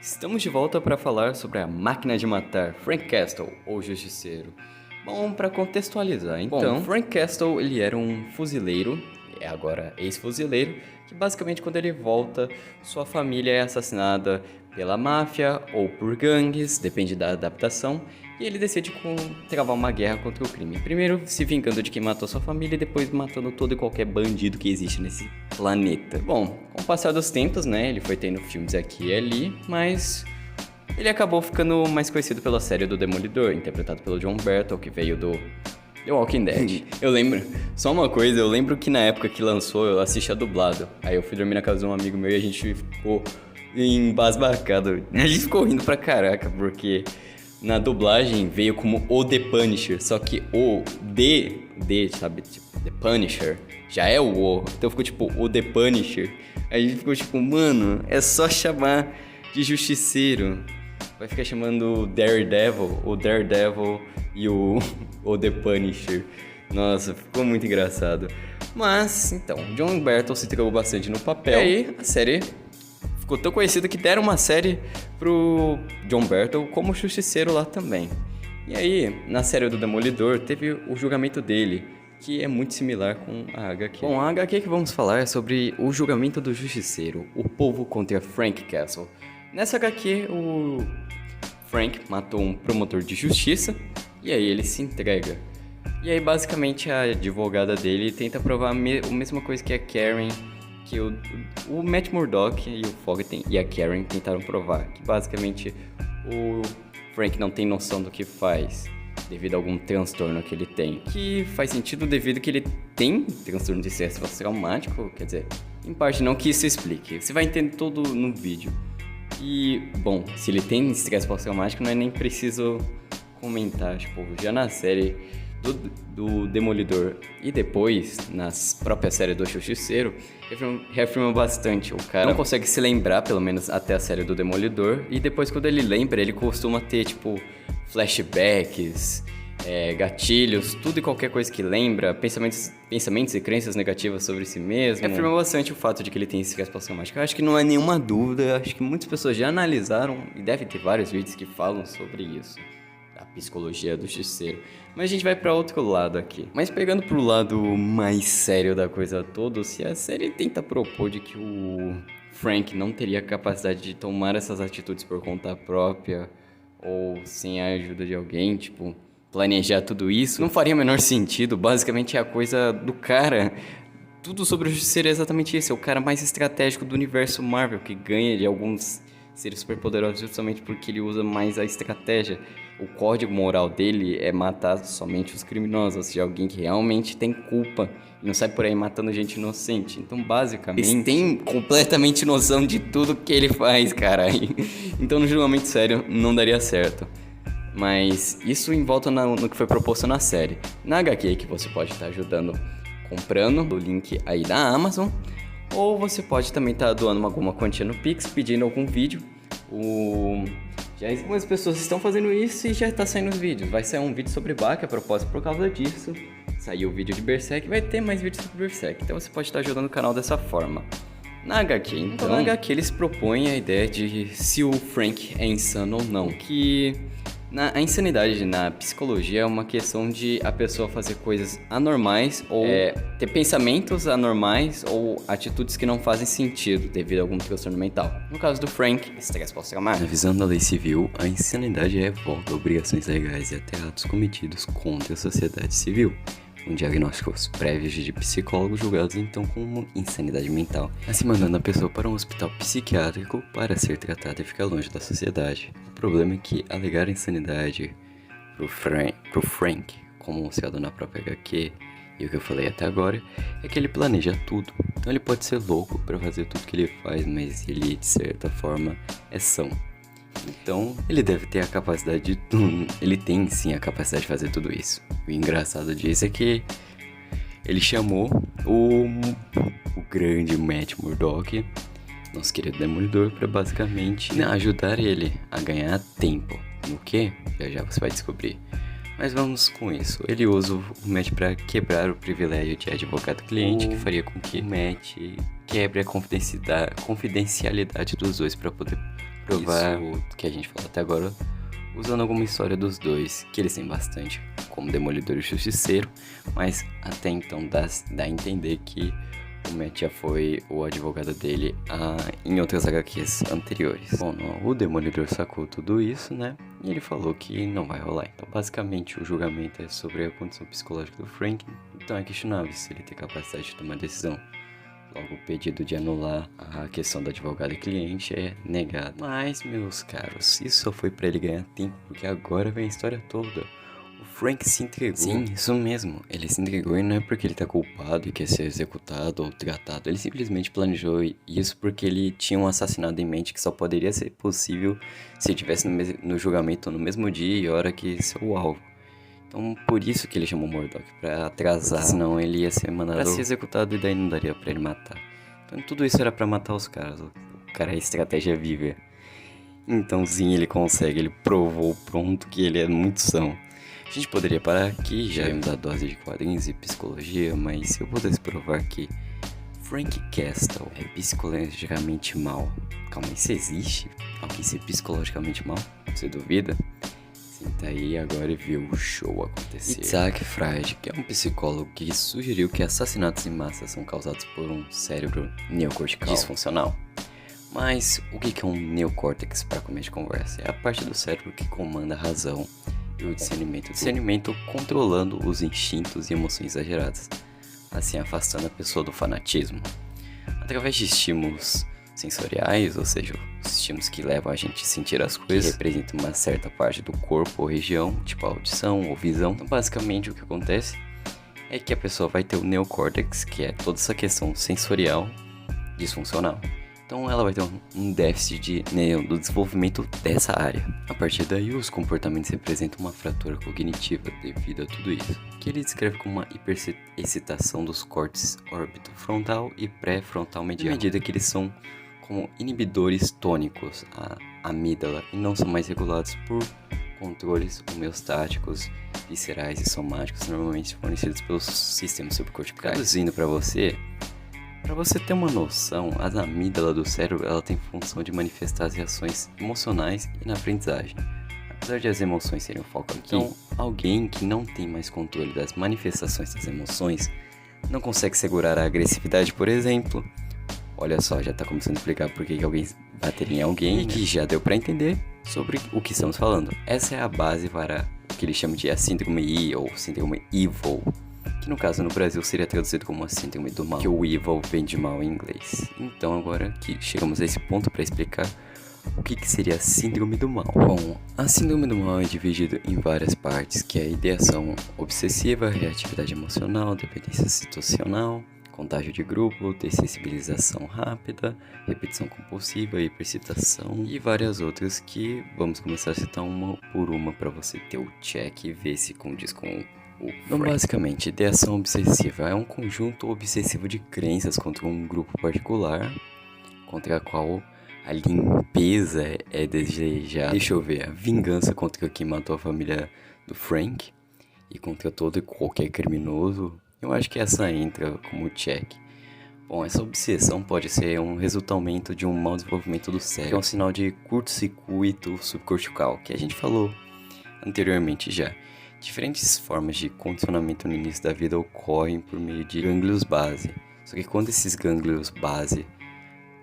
Estamos de volta para falar sobre a máquina de matar, Frank Castle, ou Justiceiro. Bom, para contextualizar, então, Frank Castle ele era um fuzileiro, agora ex-fuzileiro, que basicamente quando ele volta, sua família é assassinada pela máfia ou por gangues, depende da adaptação, e ele decide travar uma guerra contra o crime. Primeiro se vingando de quem matou sua família e depois matando todo e qualquer bandido que existe nesse planeta. Bom, com o passar dos tempos, né, ele foi tendo filmes aqui e ali, mas ele acabou ficando mais conhecido pela série do Demolidor, interpretado pelo John Bertal, que veio do The Walking Dead. Eu lembro, só uma coisa, eu lembro que na época que lançou eu assistia dublado. Aí eu fui dormir na casa de um amigo meu e a gente ficou embasbacado. A gente ficou rindo pra caraca, porque na dublagem veio como o The Punisher, só que o sabe, tipo, The Punisher, já é o. Então ficou tipo, o The Punisher. Aí a gente ficou tipo, mano, é só chamar de Justiceiro. Vai ficar chamando Daredevil, o Daredevil e o The Punisher. Nossa, ficou muito engraçado. Mas, então, John Bertal se entregou bastante no papel. E aí, a série ficou tão conhecida que deram uma série pro John Bertal como Justiceiro lá também. E aí, na série do Demolidor, teve o julgamento dele, que é muito similar com a HQ. Bom, a HQ que vamos falar é sobre o julgamento do Justiceiro, o povo contra Frank Castle. Nessa HQ, o Frank matou um promotor de justiça e aí ele se entrega. E aí, basicamente, a advogada dele tenta provar a mesma coisa que a Karen, que o Matt Murdock e o Fogg e a Karen tentaram provar. Que basicamente o Frank não tem noção do que faz devido a algum transtorno que ele tem. Que faz sentido devido que ele tem transtorno de estresse pós-traumático, quer dizer, em parte não que isso explique. Você vai entender tudo no vídeo. E, bom, se ele tem estresse pós-traumático, não é nem preciso comentar, tipo, já na série do Demolidor e depois, nas próprias séries do Justiceiro, reafirma bastante. O cara não consegue se lembrar, pelo menos até a série do Demolidor, e depois quando ele lembra, ele costuma ter, tipo, flashbacks, gatilhos, tudo e qualquer coisa que lembra, pensamentos e crenças negativas sobre si mesmo. Afirma bastante o fato de que ele tem estresse pós-traumático. Eu acho que não é nenhuma dúvida, acho que muitas pessoas já analisaram e deve ter vários vídeos que falam sobre isso, a psicologia do Justiceiro. Mas a gente vai pra outro lado aqui. Mas pegando pro lado mais sério da coisa toda, se a série tenta propor de que o Frank não teria capacidade de tomar essas atitudes por conta própria ou sem a ajuda de alguém, tipo, planejar tudo isso, não faria o menor sentido. Basicamente é a coisa do cara. Tudo sobre o Justiceiro é exatamente isso. É o cara mais estratégico do universo Marvel, que ganha de alguns seres superpoderosos justamente porque ele usa mais a estratégia. O código moral dele é matar somente os criminosos, ou seja, alguém que realmente tem culpa e não sai por aí matando gente inocente. Então, basicamente, eles têm completamente noção de tudo que ele faz, caralho. Então, no julgamento sério, não daria certo. Mas isso em volta no que foi proposto na série. Na HQ, que você pode estar ajudando comprando o link aí da Amazon, ou você pode também estar doando alguma quantia no Pix, pedindo algum vídeo. Já algumas pessoas estão fazendo isso e já está saindo os vídeos. Vai sair um vídeo sobre Baki, a propósito, por causa disso. Saiu o vídeo de Berserk, vai ter mais vídeos sobre Berserk. Então você pode estar ajudando o canal dessa forma. Na HQ, então, na HQ eles propõem a ideia de se o Frank é insano ou não. Que a insanidade na psicologia é uma questão de a pessoa fazer coisas anormais ou ter pensamentos anormais ou atitudes que não fazem sentido devido a algum transtorno mental. No caso do Frank, estresse pós-traumático. Na visão da lei civil, a insanidade é revolta, obrigações legais e até atos cometidos contra a sociedade civil, com diagnósticos prévios de psicólogos julgados então como insanidade mental, assim mandando a pessoa para um hospital psiquiátrico para ser tratada e ficar longe da sociedade. O problema é que alegar insanidade pro Frank, como anunciado na própria HQ, e o que eu falei até agora, é que ele planeja tudo. Então ele pode ser louco para fazer tudo que ele faz, mas ele de certa forma é são. Então, ele deve ter a capacidade de tudo. Ele tem sim a capacidade de fazer tudo isso. O engraçado disso é que ele chamou o grande Matt Murdock, nosso querido Demolidor, para basicamente ajudar ele a ganhar tempo. No que? Já você vai descobrir. Mas vamos com isso. Ele usa o Matt para quebrar o privilégio de advogado-cliente, que faria com que o Matt quebre a confidencialidade dos dois pra poder provar o que a gente falou até agora, usando alguma história dos dois, que eles têm bastante, como Demolidor e Justiceiro, mas até então dá a entender que o Matt já foi o advogado dele em outras HQs anteriores. Bom, o Demolidor sacou tudo isso, né? E ele falou que não vai rolar. Então, basicamente, o julgamento é sobre a condição psicológica do Frank. Então, é questionável se ele tem capacidade de tomar decisão. Logo, o pedido de anular a questão do advogado e cliente é negado. Mas, meus caros, isso só foi pra ele ganhar tempo, porque agora vem a história toda. O Frank se entregou. Sim, isso mesmo. Ele se entregou e não é porque ele tá culpado e quer ser executado ou tratado. Ele simplesmente planejou isso porque ele tinha um assassinato em mente que só poderia ser possível se ele estivesse no julgamento no mesmo dia e hora que seu alvo. Então, por isso que ele chamou o Murdock, pra atrasar, senão ele ia ser mandado pra ser executado e daí não daria pra ele matar. Então, tudo isso era pra matar os caras. O cara é estratégia viva. Então, sim, ele consegue. Ele provou pronto que ele é muito são. A gente poderia parar aqui, já vimos a dose de quadrinhos e psicologia, mas se eu pudesse provar que Frank Castle é psicologicamente mal. Calma, isso existe? Alguém ser psicologicamente mal? Você duvida? Senta aí agora e vê o show acontecer. Isaac Freud, que é um psicólogo que sugeriu que assassinatos em massa são causados por um cérebro neocortical disfuncional. Mas o que é um neocórtex para começo de conversa? É a parte do cérebro que comanda a razão e o discernimento controlando os instintos e emoções exageradas, assim afastando a pessoa do fanatismo. Através de estímulos sensoriais, ou seja, os estímulos que levam a gente a sentir as coisas, que representam uma certa parte do corpo ou região, tipo audição ou visão. Então, basicamente, o que acontece é que a pessoa vai ter o neocórtex, que é toda essa questão sensorial disfuncional. Então ela vai ter um déficit do desenvolvimento dessa área. A partir daí, os comportamentos representam uma fratura cognitiva devido a tudo isso, que ele descreve como uma hiperexcitação dos córtex orbitofrontal e pré-frontal medial, à medida que eles são como inibidores tônicos, a amígdala, e não são mais regulados por controles homeostáticos, viscerais e somáticos, normalmente fornecidos pelos sistemas subcorticais. Traduzindo para você ter uma noção, a amígdala do cérebro ela tem função de manifestar as reações emocionais e na aprendizagem. Apesar de as emoções serem o foco aqui, então, alguém que não tem mais controle das manifestações das emoções não consegue segurar a agressividade, por exemplo. Olha só, já tá começando a explicar por que alguém bateria em alguém e que já deu pra entender sobre o que estamos falando. Essa é a base para o que eles chamam de a síndrome I ou síndrome evil, que no caso no Brasil seria traduzido como a síndrome do mal, que o evil vem de mal em inglês. Então agora que chegamos a esse ponto para explicar o que seria a síndrome do mal. Bom, a síndrome do mal é dividida em várias partes, que é a ideação obsessiva, reatividade emocional, dependência situacional, contágio de grupo, dessensibilização rápida, repetição compulsiva, hipercitação e várias outras que vamos começar a citar uma por uma para você ter o check e ver se condiz com então, basicamente, ideação obsessiva é um conjunto obsessivo de crenças contra um grupo particular, contra a qual a limpeza é desejada. Deixa eu ver, a vingança contra quem matou a família do Frank e contra todo e qualquer criminoso. Eu acho que essa entra como check. Bom, essa obsessão pode ser um resultamento de um mau desenvolvimento do cérebro, que é um sinal de curto-circuito subcortical, que a gente falou anteriormente já. Diferentes formas de condicionamento no início da vida ocorrem por meio de gânglios base. Só que quando esses gânglios base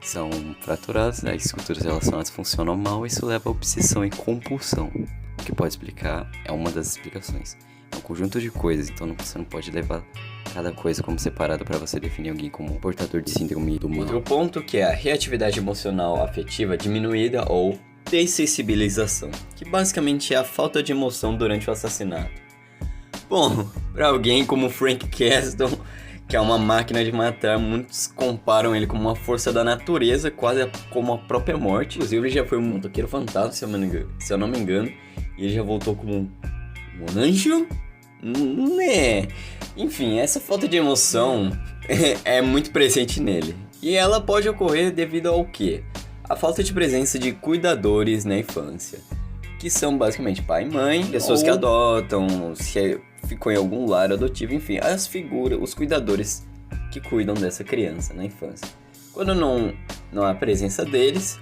são fraturados, as estruturas relacionadas funcionam mal e isso leva a obsessão e compulsão. O que pode explicar é uma das explicações. É um conjunto de coisas, então você não pode levar cada coisa como separada para você definir alguém como portador de síndrome do mal. Outro ponto que é a reatividade emocional afetiva diminuída ou dessensibilização, que basicamente é a falta de emoção durante o assassinato. Bom, para alguém como Frank Castle, que é uma máquina de matar, muitos comparam ele como uma força da natureza, quase como a própria morte. Inclusive ele já foi um motoqueiro fantasma, se eu não me engano, e ele já voltou como um anjo? Né? Enfim, essa falta de emoção é muito presente nele. E ela pode ocorrer devido ao quê? A falta de presença de cuidadores na infância, que são basicamente pai e mãe, pessoas que adotam, se ficou em algum lar adotivo, enfim, as figuras, os cuidadores que cuidam dessa criança na infância. Quando não há presença deles,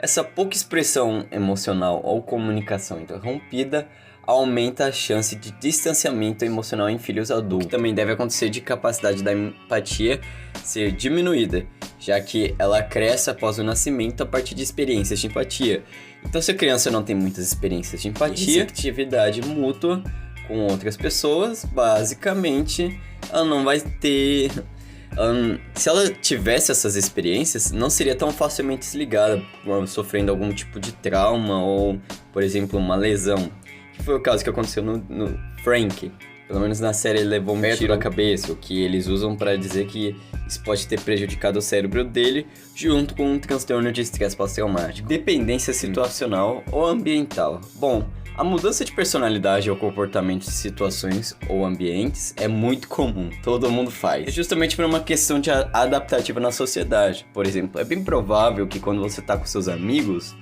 essa pouca expressão emocional ou comunicação interrompida aumenta a chance de distanciamento emocional em filhos adultos. O que também deve acontecer de capacidade da empatia ser diminuída, já que ela cresce após o nascimento a partir de experiências de empatia. Então, se a criança não tem muitas experiências de empatia, atividade mútua com outras pessoas, basicamente, ela não vai ter... se ela tivesse essas experiências, não seria tão facilmente desligada, sofrendo algum tipo de trauma ou, por exemplo, uma lesão. Que foi o caso que aconteceu no Frank. Pelo menos na série ele levou um tiro na cabeça, o que eles usam para dizer que isso pode ter prejudicado o cérebro dele, junto com um transtorno de estresse pós-traumático, dependência situacional ou ambiental. Bom, a mudança de personalidade ou comportamento em situações ou ambientes é muito comum, todo mundo faz. É justamente por uma questão de adaptativa na sociedade. Por exemplo, é bem provável que quando você tá com seus amigos,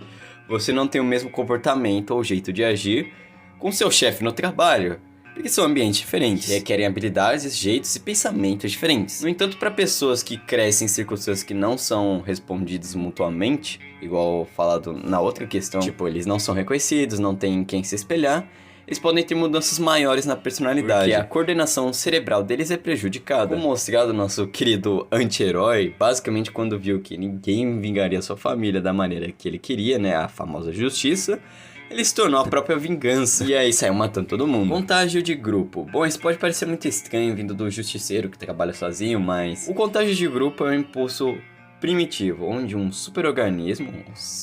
você não tenha o mesmo comportamento ou jeito de agir com seu chefe no trabalho, porque são ambientes diferentes, requerem habilidades, jeitos e pensamentos diferentes. No entanto, para pessoas que crescem em circunstâncias que não são respondidas mutuamente, igual falado na outra questão, tipo, eles não são reconhecidos, não têm quem se espelhar, eles podem ter mudanças maiores na personalidade, porque a coordenação cerebral deles é prejudicada. Como mostrado nosso querido anti-herói, basicamente quando viu que ninguém vingaria sua família da maneira que ele queria, né, a famosa justiça, ele se tornou a própria vingança. E aí saiu matando todo mundo. Contágio de grupo. Bom, isso pode parecer muito estranho vindo do justiceiro que trabalha sozinho, mas... o contágio de grupo é um impulso primitivo, onde um superorganismo,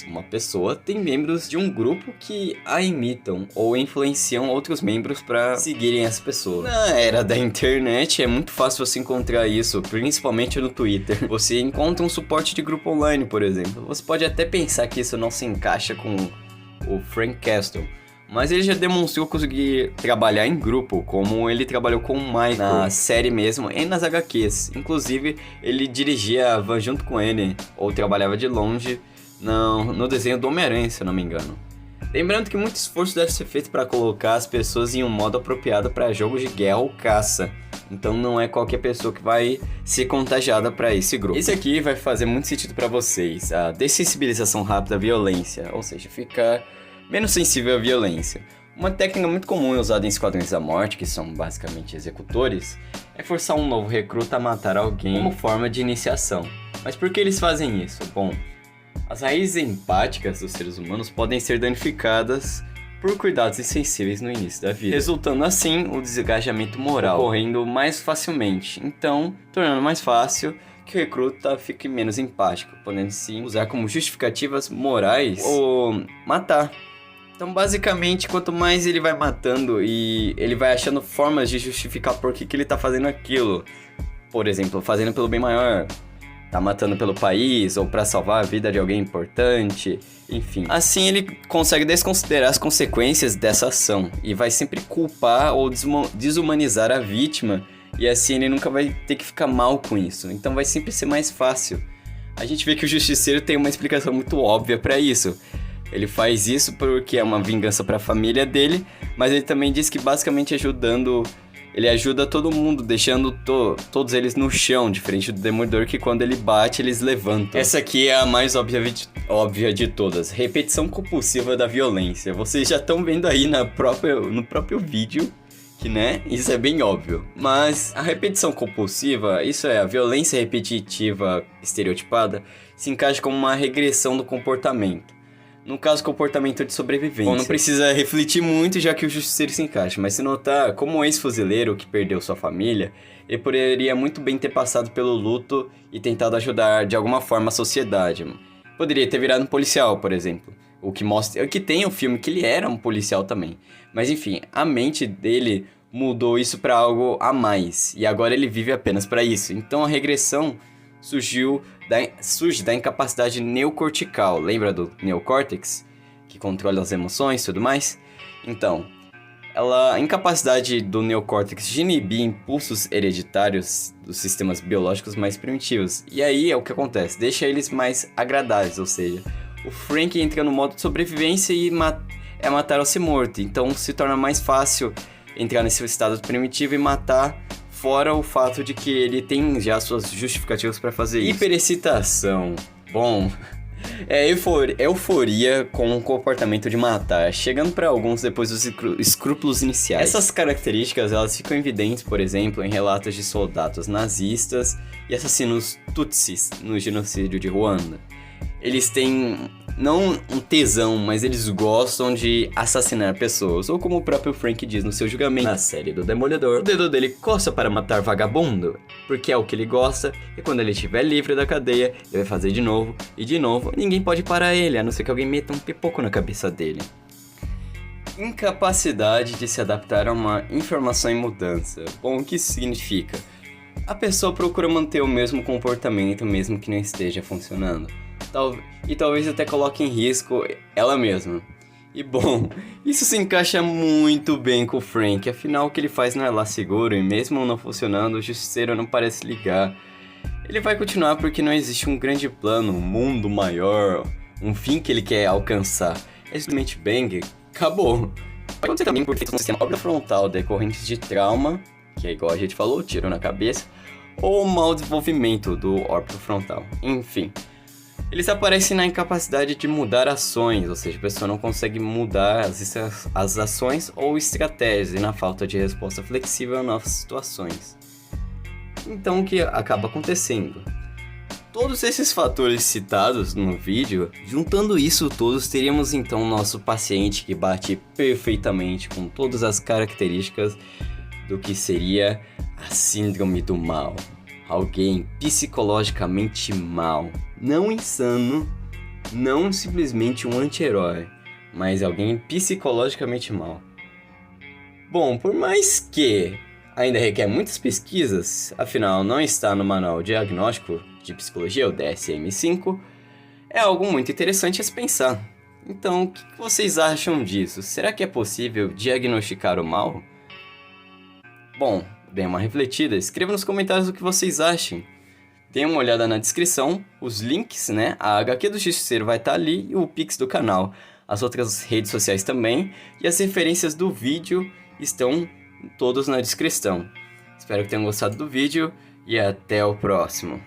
uma pessoa, tem membros de um grupo que a imitam ou influenciam outros membros para seguirem essa pessoa. Na era da internet é muito fácil você encontrar isso, principalmente no Twitter. Você encontra um suporte de grupo online, por exemplo. Você pode até pensar que isso não se encaixa com o Frank Castle, mas ele já demonstrou conseguir trabalhar em grupo, como ele trabalhou com o Michael na série mesmo e nas HQs. Inclusive, ele dirigia a van junto com ele, ou trabalhava de longe no desenho do Homem-Aranha, se eu não me engano. Lembrando que muito esforço deve ser feito para colocar as pessoas em um modo apropriado para jogos de guerra ou caça. Então não é qualquer pessoa que vai ser contagiada para esse grupo. Esse aqui vai fazer muito sentido para vocês. A dessensibilização rápida à violência, ou seja, ficar menos sensível à violência. Uma técnica muito comum usada em Esquadrões da Morte, que são basicamente executores, é forçar um novo recruta a matar alguém como forma de iniciação. Mas por que eles fazem isso? Bom, as raízes empáticas dos seres humanos podem ser danificadas por cuidados insensíveis no início da vida, resultando assim o desengajamento moral ocorrendo mais facilmente, então tornando mais fácil que o recruta fique menos empático, podendo sim usar como justificativas morais ou matar. Então basicamente, quanto mais ele vai matando e ele vai achando formas de justificar por que ele tá fazendo aquilo, por exemplo, fazendo pelo bem maior, tá matando pelo país ou para salvar a vida de alguém importante, enfim. Assim ele consegue desconsiderar as consequências dessa ação e vai sempre culpar ou desumanizar a vítima, e assim ele nunca vai ter que ficar mal com isso. Então vai sempre ser mais fácil. A gente vê que o Justiceiro tem uma explicação muito óbvia para isso. Ele faz isso porque é uma vingança para a família dele, mas ele também diz que basicamente ele ajuda todo mundo, deixando todos eles no chão, diferente do Demolidor, que quando ele bate, eles levantam. Essa aqui é a mais óbvia de todas. Repetição compulsiva da violência. Vocês já estão vendo aí no próprio vídeo que, né, isso é bem óbvio. Mas a repetição compulsiva, isso é, a violência repetitiva estereotipada, se encaixa como uma regressão do comportamento. No caso, comportamento de sobrevivência. Bom, não precisa refletir muito, já que o Justiceiro se encaixa, mas se notar, como um ex-fuzileiro que perdeu sua família, ele poderia muito bem ter passado pelo luto e tentado ajudar de alguma forma a sociedade. Poderia ter virado um policial, por exemplo. O que mostra que tem o filme que ele era um policial também. Mas enfim, a mente dele mudou isso para algo a mais, e agora ele vive apenas para isso. Então a regressão surge da incapacidade neocortical. Lembra do neocórtex? Que controla as emoções e tudo mais? Então, a incapacidade do neocórtex de inibir impulsos hereditários dos sistemas biológicos mais primitivos. E aí é o que acontece, deixa eles mais agradáveis, ou seja, o Frank entra no modo de sobrevivência e é matar ou ser morto. Então se torna mais fácil entrar nesse estado primitivo e matar fora o fato de que ele tem já suas justificativas para fazer isso. Hiperexcitação. Bom, é euforia com o comportamento de matar, chegando para alguns depois dos escrúpulos iniciais. Essas características elas ficam evidentes, por exemplo, em relatos de soldados nazistas e assassinos tutsis no genocídio de Ruanda. Eles têm não um tesão, mas eles gostam de assassinar pessoas, ou como o próprio Frank diz no seu julgamento na série do Demolidor, o dedo dele coça para matar vagabundo, porque é o que ele gosta, e quando ele estiver livre da cadeia, ele vai fazer de novo, e de novo, ninguém pode parar ele, a não ser que alguém meta um pipoco na cabeça dele. Incapacidade de se adaptar a uma informação em mudança. Bom, o que isso significa? A pessoa procura manter o mesmo comportamento mesmo que não esteja funcionando. E talvez até coloque em risco ela mesma. E bom, isso se encaixa muito bem com o Frank, afinal o que ele faz não é lá seguro e mesmo não funcionando, o Justiceiro não parece ligar. Ele vai continuar porque não existe um grande plano, um mundo maior, um fim que ele quer alcançar. É simplesmente bang, acabou. Pode acontecer também porque tem um sistema órbita frontal decorrentes de trauma, que é igual a gente falou, tiro na cabeça, ou mau desenvolvimento do órbito frontal, enfim. Eles aparecem na incapacidade de mudar ações, ou seja, a pessoa não consegue mudar as ações ou estratégias e na falta de resposta flexível a novas situações. Então o que acaba acontecendo? Todos esses fatores citados no vídeo, juntando isso todos, teríamos então nosso paciente que bate perfeitamente com todas as características do que seria a síndrome do mal. Alguém psicologicamente mal, não insano, não simplesmente um anti-herói, mas alguém psicologicamente mal. Bom, por mais que ainda requer muitas pesquisas, afinal não está no Manual Diagnóstico de Psicologia, o DSM-5, é algo muito interessante a se pensar. Então, o que vocês acham disso? Será que é possível diagnosticar o mal? Bom, dê uma refletida, escreva nos comentários o que vocês acham. Dê uma olhada na descrição, os links, né? A HQ do Justiceiro vai estar ali e o Pix do canal. As outras redes sociais também e as referências do vídeo estão todos na descrição. Espero que tenham gostado do vídeo e até o próximo.